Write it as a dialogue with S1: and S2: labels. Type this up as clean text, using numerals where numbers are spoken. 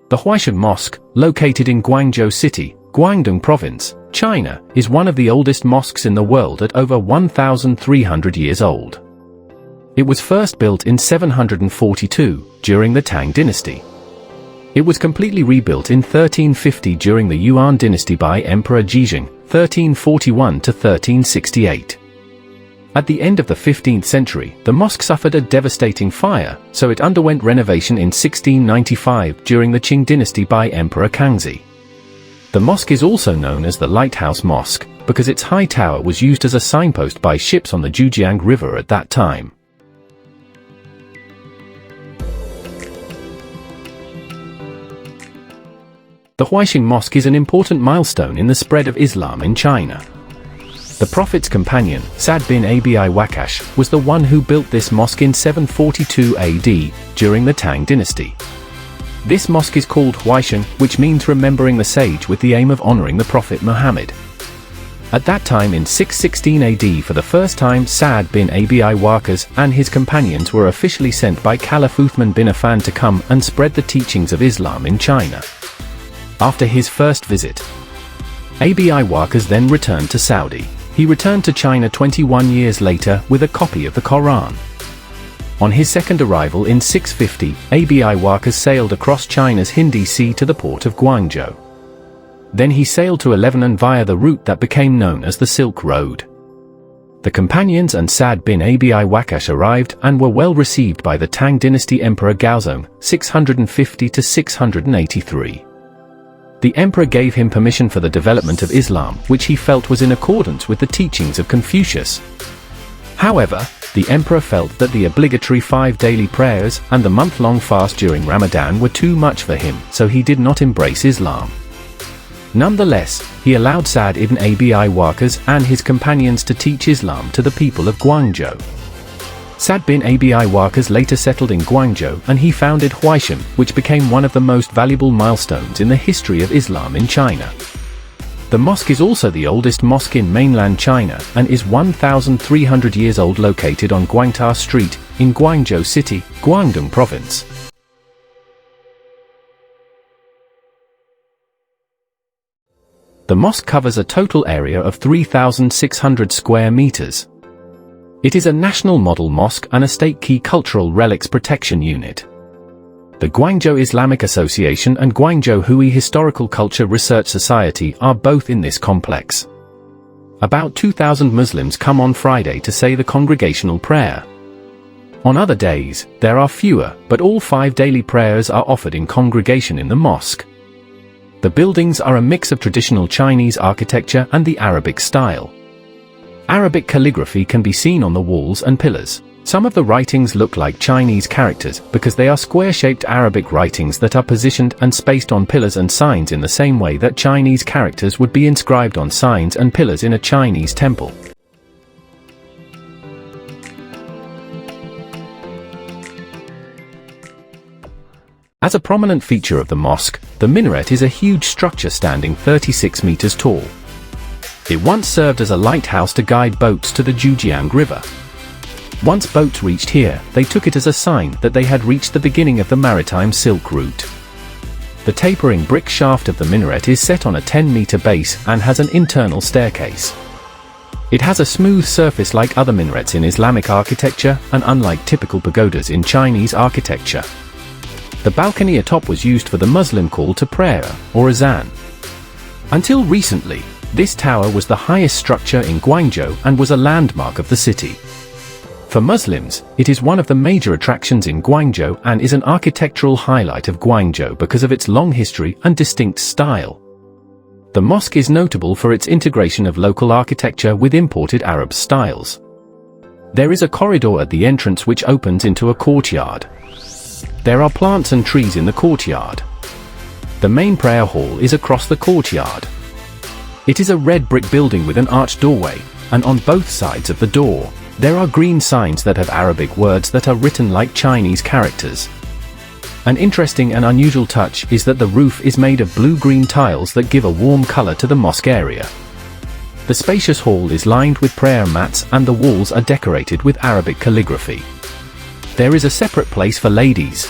S1: The Huaisheng Mosque, located in Guangzhou City, Guangdong Province, China, is one of the oldest mosques in the world at over 1,300 years old. It was first built in 742, during the Tang Dynasty. It was completely rebuilt in 1350 during the Yuan Dynasty by Emperor Zhizheng, 1341 to 1368. At the end of the 15th century, the mosque suffered a devastating fire, so it underwent renovation in 1695 during the Qing Dynasty by Emperor Kangzi. The mosque is also known as the Lighthouse Mosque, because its high tower was used as a signpost by ships on the Zhujiang River at that time. The Huaisheng Mosque is an important milestone in the spread of Islam in China. The Prophet's companion, Sa'd bin Abi Waqqas, was the one who built this mosque in 742 AD, during the Tang Dynasty. This mosque is called Huaisheng, which means remembering the sage, with the aim of honoring the Prophet Muhammad. At that time in 616 AD, for the first time, Sa'd bin Abi Waqqas and his companions were officially sent by Caliph Uthman bin Affan to come and spread the teachings of Islam in China. After his first visit, Abi Waqqas then returned to Saudi. He returned to China 21 years later with a copy of the Quran. On his second arrival in 650, Abi Waqqas sailed across China's Hindi Sea to the port of Guangzhou. Then he sailed to Lebanon via the route that became known as the Silk Road. The companions and Sa'd bin Abi Waqqas arrived and were well received by the Tang Dynasty Emperor Guangzhou, 650 to 683. The emperor gave him permission for the development of Islam, which he felt was in accordance with the teachings of Confucius. However, the emperor felt that the obligatory 5 daily prayers and the month-long fast during Ramadan were too much for him, so he did not embrace Islam. Nonetheless, he allowed Sa'd ibn Abi Waqqas and his companions to teach Islam to the people of Guangzhou. Sa'd bin Abi Waqqas later settled in Guangzhou and he founded Huaisheng, which became one of the most valuable milestones in the history of Islam in China. The mosque is also the oldest mosque in mainland China and is 1,300 years old, located on Guangta Street, in Guangzhou City, Guangdong Province. The mosque covers a total area of 3,600 square meters. It is a national model mosque and a state key cultural relics protection unit. The Guangzhou Islamic Association and Guangzhou Hui Historical Culture Research Society are both in this complex. About 2,000 Muslims come on Friday to say the congregational prayer. On other days, there are fewer, but all 5 daily prayers are offered in congregation in the mosque. The buildings are a mix of traditional Chinese architecture and the Arabic style. Arabic calligraphy can be seen on the walls and pillars. Some of the writings look like Chinese characters because they are square-shaped Arabic writings that are positioned and spaced on pillars and signs in the same way that Chinese characters would be inscribed on signs and pillars in a Chinese temple. As a prominent feature of the mosque, the minaret is a huge structure standing 36 meters tall. It once served as a lighthouse to guide boats to the Zhujiang River. Once boats reached here, they took it as a sign that they had reached the beginning of the maritime Silk Route. The tapering brick shaft of the minaret is set on a 10-meter base and has an internal staircase. It has a smooth surface like other minarets in Islamic architecture and unlike typical pagodas in Chinese architecture. The balcony atop was used for the Muslim call to prayer, or azan. Until recently, this tower was the highest structure in Guangzhou and was a landmark of the city. For Muslims, it is one of the major attractions in Guangzhou and is an architectural highlight of Guangzhou because of its long history and distinct style. The mosque is notable for its integration of local architecture with imported Arab styles. There is a corridor at the entrance which opens into a courtyard. There are plants and trees in the courtyard. The main prayer hall is across the courtyard. It is a red brick building with an arched doorway, and on both sides of the door, there are green signs that have Arabic words that are written like Chinese characters. An interesting and unusual touch is that the roof is made of blue-green tiles that give a warm color to the mosque area. The spacious hall is lined with prayer mats and the walls are decorated with Arabic calligraphy. There is a separate place for ladies.